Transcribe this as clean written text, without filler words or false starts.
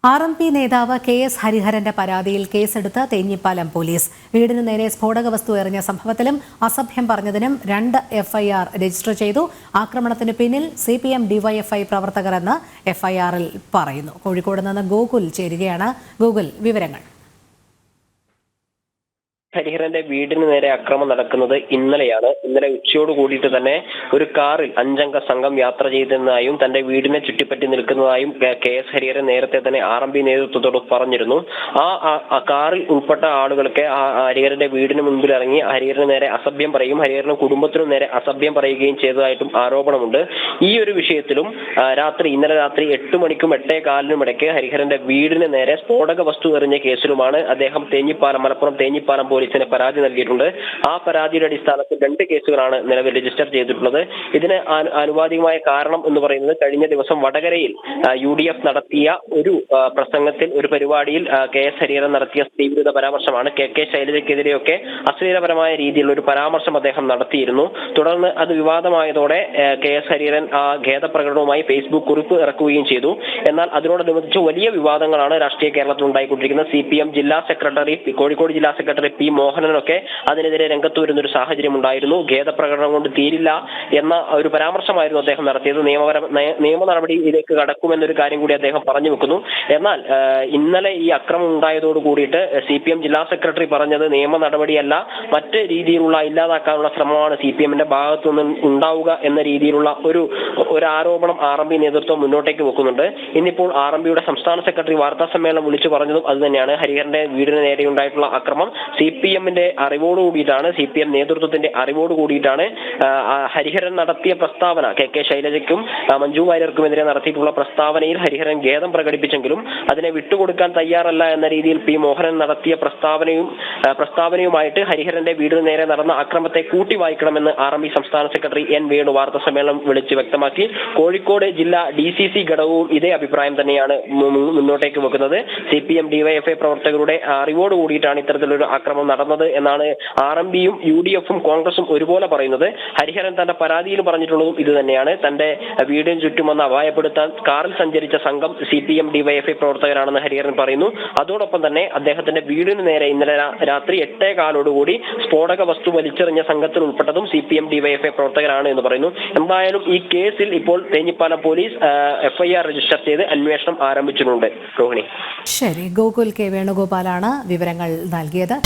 RMP നേതാവ് KS ഹരിഹരന്റെ പരാതിയിൽ കേസെടുത്ത് തേഞ്ഞിപ്പാലം പോലീസ്. വീടിന് നേരെ സ്ഫോടക വസ്തു എറിഞ്ഞ സംഭവത്തിലും അസഭ്യം പറഞ്ഞതിനും 2 FIR രജിസ്റ്റർ ചെയ്തു. ആക്രമണത്തിന് പിന്നിൽ CPM DYFI പ്രവർത്തകരെന്ന് FIRൽ പറയുന്നു. കോഴിക്കോട് നിന്ന് ഗോകുൽ ചേരുകയാണ്. ഗോകുൽ, വിവരങ്ങൾ. ഹരിഹരന്റെ വീടിന് നേരെ അക്രമം നടക്കുന്നത് ഇന്നലെയാണ്. ഇന്നലെ ഉച്ചയോട് കൂടിയിട്ട് തന്നെ ഒരു കാറിൽ 5 അംഗ സംഘം യാത്ര ചെയ്തതായും തന്റെ വീടിനെ ചുറ്റിപ്പറ്റി നിൽക്കുന്നതായും KS ഹരിഹരൻ നേരത്തെ തന്നെ RMP നേതൃത്വത്തോട് പറഞ്ഞിരുന്നു. ആ കാറിൽ ഉൾപ്പെട്ട ആളുകൾക്ക് ഹരിഹരന്റെ വീടിന് മുൻപിൽ ഇറങ്ങി ഹരിഹരന് നേരെ അസഭ്യം പറയും, ഹരിഹരന്റെ കുടുംബത്തിനും നേരെ അസഭ്യം പറയുകയും ചെയ്തതായിട്ടും ആരോപണമുണ്ട്. ഈ ഒരു വിഷയത്തിലും ഇന്നലെ രാത്രി 8 മണിക്കും 8:15 ഇടയ്ക്ക് ഹരിഹരന്റെ വീടിന് നേരെ സ്ഫോടക വസ്തു എറിഞ്ഞ കേസിലുമാണ് അദ്ദേഹം മലപ്പുറം തേഞ്ഞിപ്പാലം പോലീസിന് പരാതി നൽകിയിട്ടുണ്ട്. ആ പരാതിയുടെ അടിസ്ഥാനത്തിൽ 2 കേസുകളാണ് നിലവിൽ രജിസ്റ്റർ ചെയ്തിട്ടുള്ളത്. ഇതിന് ആനുപാതികമായ കാരണം എന്ന് പറയുന്നത് കഴിഞ്ഞ ദിവസം വടകരയിൽ UDF നടത്തിയ ഒരു പ്രസംഗത്തിൽ, ഒരു പരിപാടിയിൽ KS ഹരിഹരൻ നടത്തിയ സ്ത്രീവിരുദ്ധ പരാമർശമാണ്. KK ശൈലജയ്ക്കെതിരെയൊക്കെ അശ്ലീലപരമായ രീതിയിലുള്ള ഒരു പരാമർശം അദ്ദേഹം നടത്തിയിരുന്നു. തുടർന്ന് അത് വിവാദമായതോടെ KS ഹരിഹരൻ ഖേദപ്രകടനവുമായി ഫേസ്ബുക്ക് കുറിപ്പ് ഇറക്കുകയും ചെയ്തു. എന്നാൽ അതിനോടനുബന്ധിച്ച് വലിയ വിവാദങ്ങളാണ് രാഷ്ട്രീയ കേരളത്തിൽ ഉണ്ടായിക്കൊണ്ടിരിക്കുന്നത്. CPM ജില്ലാ സെക്രട്ടറി, കോഴിക്കോട് ജില്ലാ സെക്രട്ടറി P മോഹനനൊക്കെ അതിനെതിരെ രംഗത്ത് വരുന്നൊരു സാഹചര്യം ഉണ്ടായിരുന്നു. ഖേദപ്രകടനം കൊണ്ട് തീരില്ല എന്ന ഒരു പരാമർശമായിരുന്നു അദ്ദേഹം നടത്തിയത്. നിയമ നടപടിയിലേക്ക് കടക്കുമെന്നൊരു കാര്യം കൂടി അദ്ദേഹം പറഞ്ഞു വെക്കുന്നു. എന്നാൽ ഇന്നലെ ഈ അക്രമം ഉണ്ടായതോട് കൂടിയിട്ട് CPM ജില്ലാ സെക്രട്ടറി പറഞ്ഞത് നിയമ നടപടിയല്ല, മറ്റ് രീതിയിലുള്ള ഇല്ലാതാക്കാനുള്ള ശ്രമമാണ് CPMന്റെ ഭാഗത്തു നിന്ന് ഉണ്ടാവുക എന്ന രീതിയിലുള്ള ഒരു ആരോപണം RMP നേതൃത്വം മുന്നോട്ടേക്ക് വെക്കുന്നുണ്ട്. ഇന്നിപ്പോൾ RMPയുടെ സംസ്ഥാന സെക്രട്ടറി വാർത്താ സമ്മേളനം വിളിച്ചു പറഞ്ഞതും അത് തന്നെയാണ്. ഹരിഹരന്റെ വീടിന് നേരെ ഉണ്ടായിട്ടുള്ള അക്രമം CPMന്റെ അറിവോടുകൂടിയിട്ടാണ്, CPM നേതൃത്വത്തിന്റെ അറിവോടുകൂടിയിട്ടാണ് ഹരിഹരൻ നടത്തിയ പ്രസ്താവന, KK ശൈലജയ്ക്കും മഞ്ജു വാര്യർക്കുമെതിരെ നടത്തിയിട്ടുള്ള പ്രസ്താവനയിൽ ഹരിഹരൻ ഖേദം പ്രകടിപ്പിച്ചെങ്കിലും അതിനെ വിട്ടുകൊടുക്കാൻ തയ്യാറല്ല എന്ന രീതിയിൽ P മോഹനൻ നടത്തിയ പ്രസ്താവനയുമായിട്ട് ഹരിഹരന്റെ വീടിന് നേരെ നടന്ന അക്രമത്തെ കൂട്ടി വായിക്കണമെന്ന് RMP സംസ്ഥാന സെക്രട്ടറി N വേണു വാർത്താ സമ്മേളനം വിളിച്ച് വ്യക്തമാക്കി. കോഴിക്കോട് ജില്ലാ DCC ഘടകവും ഇതേ അഭിപ്രായം തന്നെയാണ് മുന്നോട്ടേക്ക് വെക്കുന്നത്. CPM DYFI പ്രവർത്തകരുടെ അറിവോടുകൂടിയിട്ടാണ് ഇത്തരത്തിലൊരു അക്രമം നടന്നത് എന്നാണ് RMPയും UDFും കോൺഗ്രസും ഒരുപോലെ പറയുന്നത്. ഹരിഹരൻ തന്റെ പരാതിയിൽ പറഞ്ഞിട്ടുള്ളതും ഇത് തന്നെയാണ്. തന്റെ വീടിന് ചുറ്റും വന്ന് അപായപ്പെടുത്താൻ കാറിൽ സഞ്ചരിച്ച സംഘം CPM DYFI പ്രവർത്തകരാണെന്ന് ഹരിഹരൻ പറയുന്നു. അതോടൊപ്പം തന്നെ അദ്ദേഹത്തിന്റെ വീടിന് നേരെ ഇന്നലെ രാത്രി 8:15 സ്ഫോടക വസ്തു വലിച്ചെറിഞ്ഞ സംഘത്തിൽ ഉൾപ്പെട്ടതും CPM DYFI പ്രവർത്തകരാണ് എന്ന് പറയുന്നു. എന്തായാലും ഈ കേസിൽ ഇപ്പോൾ തേഞ്ഞിപ്പാലം പോലീസ് FIR രജിസ്റ്റർ ചെയ്ത് അന്വേഷണം ആരംഭിച്ചിട്ടുണ്ട്. രോഹിണി. ശരി, ഗോകുൽ K വേണുഗോപാലാണ് വിവരങ്ങൾ നൽകിയത്.